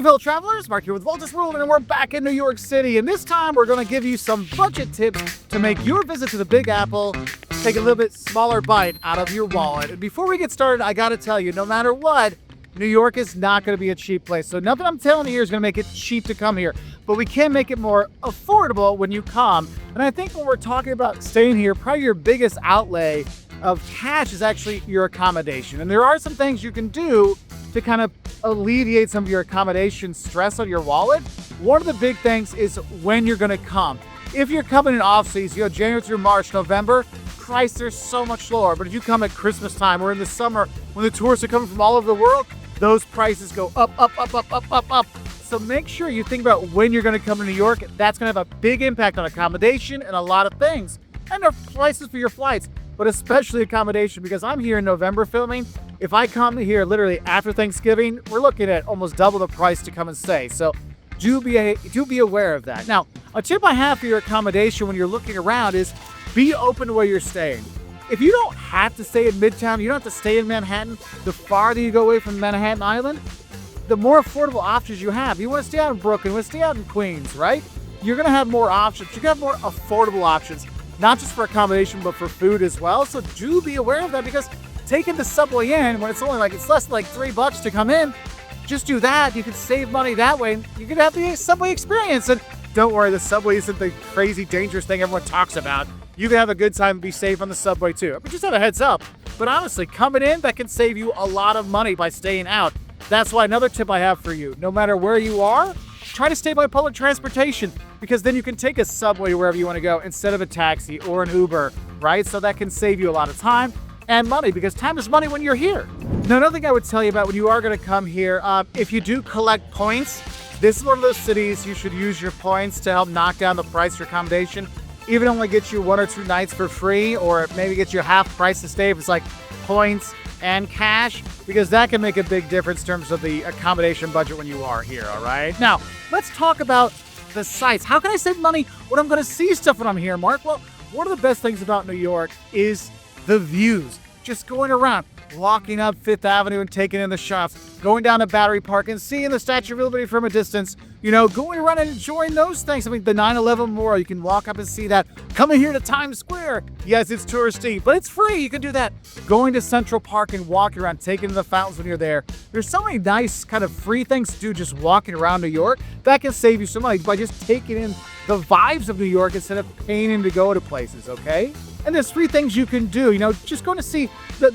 Morning, fellow travelers. Mark here with Wolters World, and we're back in New York City. And this time, we're going to give you some budget tips to make your visit to the Big Apple take a little bit smaller bite out of your wallet. And before we get started, I got to tell you, no matter what, New York is not going to be a cheap place. So nothing I'm telling you here is going to make it cheap to come here. But we can make it more affordable when you come. And I think when we're talking about staying here, probably your biggest outlay of cash is actually your accommodation. And there are some things you can do to kind of alleviate some of your accommodation stress on your wallet. One of the big things is when you're going to come. If you're coming in off-season, January through March, November, prices are so much lower. But if you come at Christmas time or in the summer when the tourists are coming from all over the world, those prices go up, up, up, up, up, up, up. So make sure you think about when you're going to come to New York. That's going to have a big impact on accommodation and a lot of things. And the prices for your flights, but especially accommodation, because I'm here in November filming. If I come here literally after Thanksgiving, we're looking at almost double the price to come and stay. So do be aware of that. Now, a tip I have for your accommodation when you're looking around is be open to where you're staying. If you don't have to stay in Midtown, you don't have to stay in Manhattan, the farther you go away from Manhattan Island, the more affordable options you have. You want to stay out in Brooklyn, you want to stay out in Queens, right? You're going to have more options. You're going to have more affordable options, not just for accommodation, but for food as well. So do be aware of that, because taking the subway in when it's less than like $3 to come in, just do that. You can save money that way. You can have the subway experience. And don't worry, the subway isn't the crazy dangerous thing everyone talks about. You can have a good time and be safe on the subway too. But just have a heads up. But honestly, coming in, that can save you a lot of money by staying out. That's why another tip I have for you, no matter where you are, try to stay by public transportation, because then you can take a subway wherever you want to go instead of a taxi or an Uber, right? So that can save you a lot of time and money, because time is money when you're here. Now, another thing I would tell you about when you are going to come here, if you do collect points, this is one of those cities you should use your points to help knock down the price for accommodation. Even only get you 1 or 2 nights for free, or maybe get you half price to stay if it's like points and cash, because that can make a big difference in terms of the accommodation budget when you are here, all right? Now, let's talk about the sites. How can I save money when I'm going to see stuff when I'm here, Mark? Well, one of the best things about New York is the views. Just going around, walking up Fifth Avenue and taking in the shops, going down to Battery Park and seeing the Statue of Liberty from a distance, going around and enjoying those things. I mean, the 9/11 Memorial, you can walk up and see that. Coming here to Times Square, yes, it's touristy, but it's free. You can do that. Going to Central Park and walking around, taking in the fountains when you're there. There's so many nice kind of free things to do just walking around New York that can save you some money by just taking in the vibes of New York instead of paying to go to places, okay? And there's 3 things you can do. Just going to see the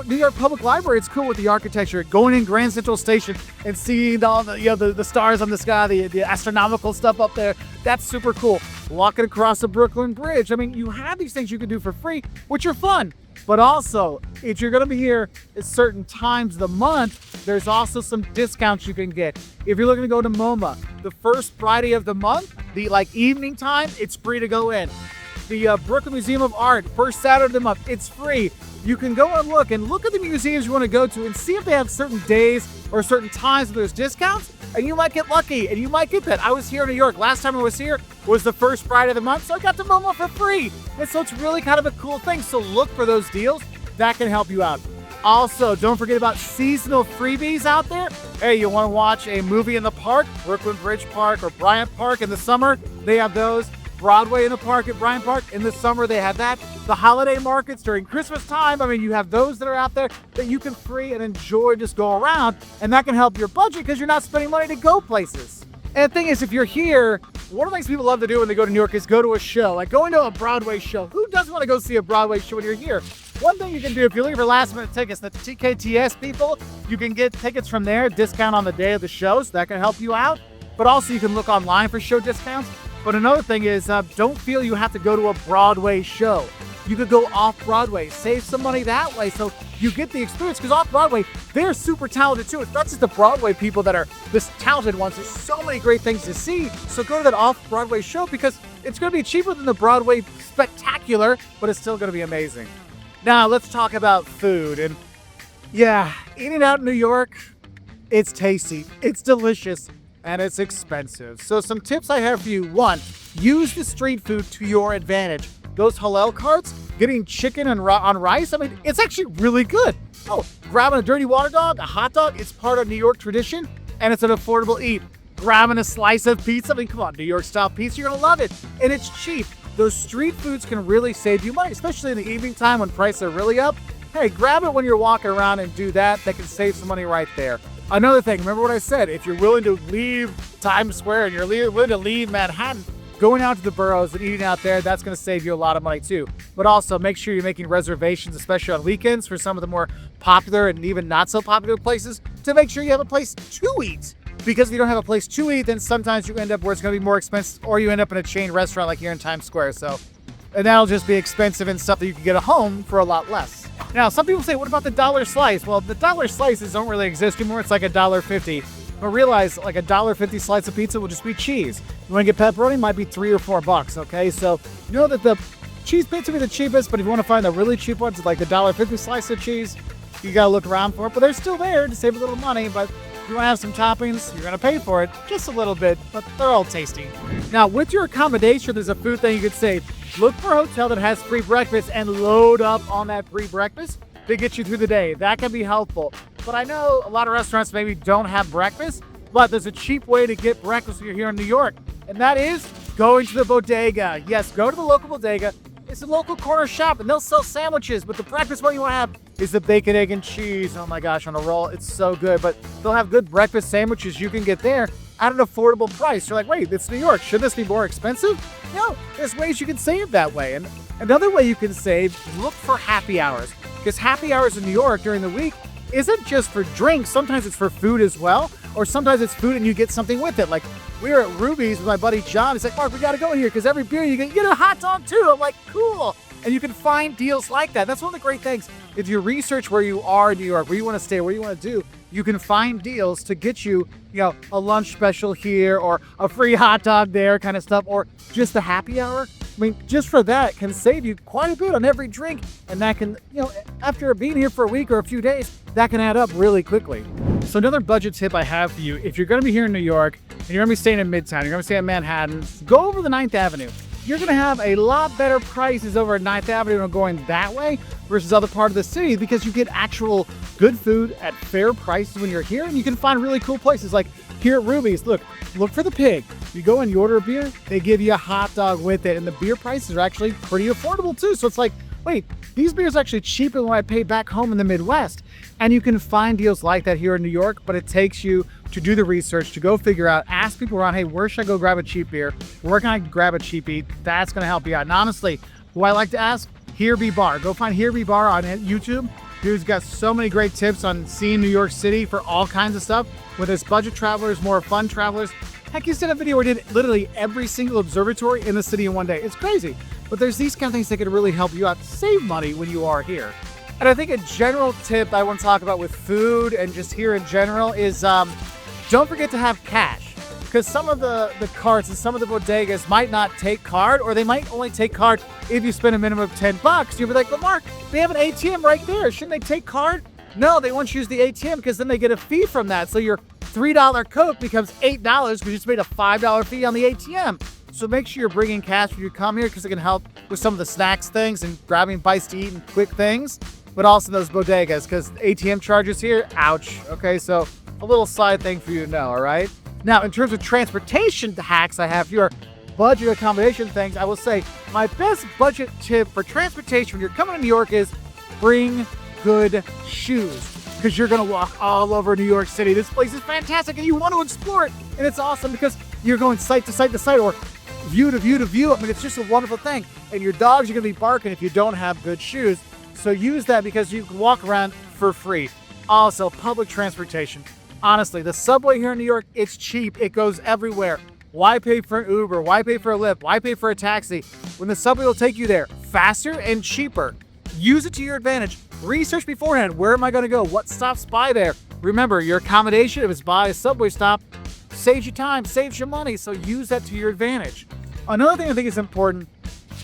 New York Public Library. It's cool with the architecture. Going in Grand Central Station and seeing all the stars on the sky, the astronomical stuff up there. That's super cool. Walking across the Brooklyn Bridge. I mean, you have these things you can do for free, which are fun. But also, if you're going to be here at certain times of the month, there's also some discounts you can get. If you're looking to go to MoMA, the first Friday of the month, the evening time, it's free to go in. The Brooklyn Museum of Art, first Saturday of the month, it's free. You can go and look at the museums you want to go to and see if they have certain days or certain times where there's discounts, and you might get lucky and you might get that. I was here in New York. Last time I was here was the first Friday of the month, so I got the MoMA for free. And so it's really kind of a cool thing. So look for those deals. That can help you out. Also, don't forget about seasonal freebies out there. Hey, you want to watch a movie in the park, Brooklyn Bridge Park or Bryant Park in the summer? They have those. Broadway in the park at Bryant Park. In the summer, they have that. The holiday markets during Christmas time, you have those that are out there that you can free and enjoy, just go around, and that can help your budget because you're not spending money to go places. And the thing is, if you're here, one of the things people love to do when they go to New York is go to a show, like going to a Broadway show. Who doesn't want to go see a Broadway show when you're here? One thing you can do, if you're looking for last minute tickets, the TKTS people, you can get tickets from there, discount on the day of the show, so that can help you out. But also you can look online for show discounts. But another thing is, don't feel you have to go to a Broadway show. You could go off-Broadway, save some money that way so you get the experience, because off-Broadway, they're super talented too. It's not just the Broadway people that are this talented ones. There's so many great things to see. So go to that off-Broadway show, because it's going to be cheaper than the Broadway spectacular, but it's still going to be amazing. Now, let's talk about food. And yeah, eating out in New York, it's tasty, it's delicious, and it's expensive. So some tips I have for you. 1, use the street food to your advantage. Those halal carts, getting chicken and on rice, it's actually really good. Oh, grabbing a dirty water dog, a hot dog, it's part of New York tradition. and it's an affordable eat. Grabbing a slice of pizza, I mean, come on, New York style pizza, you're gonna love it. And it's cheap. Those street foods can really save you money, especially in the evening time when prices are really up. Hey, grab it when you're walking around and do that. That can save some money right there. Another thing, remember what I said, if you're willing to leave Times Square and you're willing to leave Manhattan, going out to the boroughs and eating out there, that's going to save you a lot of money too. But also make sure you're making reservations, especially on weekends, for some of the more popular and even not so popular places, to make sure you have a place to eat. Because if you don't have a place to eat, then sometimes you end up where it's going to be more expensive, or you end up in a chain restaurant like here in Times Square. And that'll just be expensive and stuff that you can get at home for a lot less. Now, some people say, what about the dollar slice? Well, the dollar slices don't really exist anymore. It's like $1.50. But realize, like $1.50 slice of pizza will just be cheese. You want to get pepperoni, it might be $3 or $4, okay? So you know that the cheese pizza will be the cheapest, but if you want to find the really cheap ones, like the $1.50 slice of cheese, you got to look around for it. But they're still there to save a little money, but if you want to have some toppings, you're going to pay for it just a little bit, but they're all tasty. Now, with your accommodation, there's a food thing you could save. Look for a hotel that has free breakfast and load up on that free breakfast to get you through the day. That can be helpful. But I know a lot of restaurants maybe don't have breakfast, but there's a cheap way to get breakfast when you're here in New York, and that is going to the bodega. Yes, go to the local bodega. It's a local corner shop, and they'll sell sandwiches, but the breakfast one you want to have is the bacon, egg, and cheese. Oh my gosh, on a roll. It's so good, but they'll have good breakfast sandwiches you can get there at an affordable price. You're like, wait, it's New York. Should this be more expensive? No, there's ways you can save that way. And another way you can save, look for happy hours. Because happy hours in New York during the week isn't just for drinks. Sometimes it's for food as well. Or sometimes it's food and you get something with it. Like, we were at Ruby's with my buddy John. He's like, Mark, we got to go here because every beer you get a hot dog too. I'm like, cool. And you can find deals like that. That's one of the great things. If you research where you are in New York, where you want to stay, what you want to do, you can find deals to get you, a lunch special here or a free hot dog there kind of stuff, or just a happy hour. I mean, just for that can save you quite a bit on every drink. And that can, after being here for a week or a few days, that can add up really quickly. So another budget tip I have for you, if you're going to be here in New York and you're going to be staying in Midtown, you're going to stay in Manhattan, go over the 9th Avenue. You're going to have a lot better prices over at 9th Avenue and going that way versus other part of the city, because you get actual good food at fair prices when you're here, and you can find really cool places like here at Ruby's. Look for the pig. You go and you order a beer, they give you a hot dog with it, and the beer prices are actually pretty affordable too. So it's like, wait, these beers are actually cheaper than what I pay back home in the Midwest. And you can find deals like that here in New York, but it takes you to do the research, to go figure out, ask people around, hey, where should I go grab a cheap beer? Where can I grab a cheap eat? That's going to help you out. And honestly, who I like to ask, Here Be Bar. Go find Here Be Bar on YouTube. Dude's got so many great tips on seeing New York City for all kinds of stuff, whether it's budget travelers, more fun travelers. Heck, he did a video where he did literally every single observatory in the city in one day. It's crazy. But there's these kind of things that can really help you out, save money when you are here. And I think a general tip I want to talk about with food and just here in general is don't forget to have cash. Because some of the carts and some of the bodegas might not take card, or they might only take card if you spend a minimum of $10. You'll be like, but Mark, they have an ATM right there. Shouldn't they take card? No, they won't use the ATM because then they get a fee from that. So your $3 Coke becomes $8 because you just made a $5 fee on the ATM. So make sure you're bringing cash when you come here, because it can help with some of the snacks things and grabbing bites to eat and quick things, but also those bodegas, because ATM charges here, ouch. Okay, so a little side thing for you to know, all right? Now, in terms of transportation hacks I have here, budget accommodation things, I will say my best budget tip for transportation when you're coming to New York is bring good shoes, because you're going to walk all over New York City. This place is fantastic and you want to explore it, and it's awesome because you're going site to site to site, or view to view to view. I mean, it's just a wonderful thing. And your dogs are going to be barking if you don't have good shoes. So use that because you can walk around for free. Also, public transportation. Honestly, the subway here in New York, it's cheap. It goes everywhere. Why pay for an Uber? Why pay for a Lyft? Why pay for a taxi when the subway will take you there faster and cheaper? Use it to your advantage. Research beforehand. Where am I going to go? What stops by there? Remember, your accommodation, if it's by a subway stop, saves you time, saves you money. So use that to your advantage. Another thing I think is important,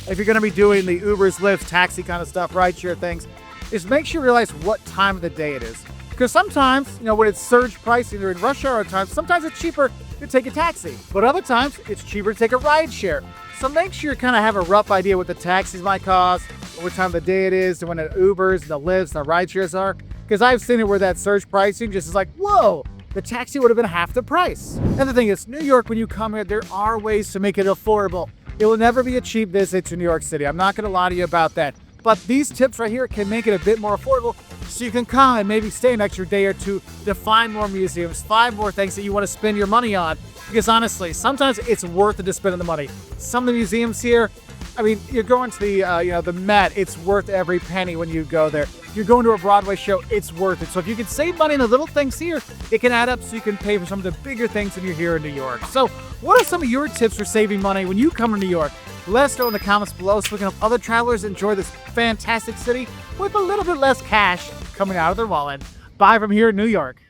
if you're going to be doing the Ubers, Lyfts, taxi kind of stuff, rideshare things, is make sure you realize what time of the day it is. Because sometimes, when it's surge price, either in rush hour times, sometimes it's cheaper to take a taxi. But other times, it's cheaper to take a rideshare. So make sure you kind of have a rough idea what the taxis might cost, what time of the day it is, and when the Ubers, the Lyfts, the rideshares are. Because I've seen it where that surge pricing just is like, whoa, the taxi would have been half the price. And the thing is, New York, when you come here, there are ways to make it affordable. It will never be a cheap visit to New York City. I'm not going to lie to you about that. But these tips right here can make it a bit more affordable, so you can come and maybe stay an extra day or two to find more museums, find more things that you want to spend your money on. Because honestly, sometimes it's worth it to spend the money. Some of the museums here, I mean, you're going to the the Met, it's worth every penny when you go there. You're going to a Broadway show, it's worth it. So if you can save money on the little things here, it can add up so you can pay for some of the bigger things when you're here in New York. So what are some of your tips for saving money when you come to New York? Let us know in the comments below so we can help other travelers enjoy this fantastic city with a little bit less cash coming out of their wallet. Bye from here in New York.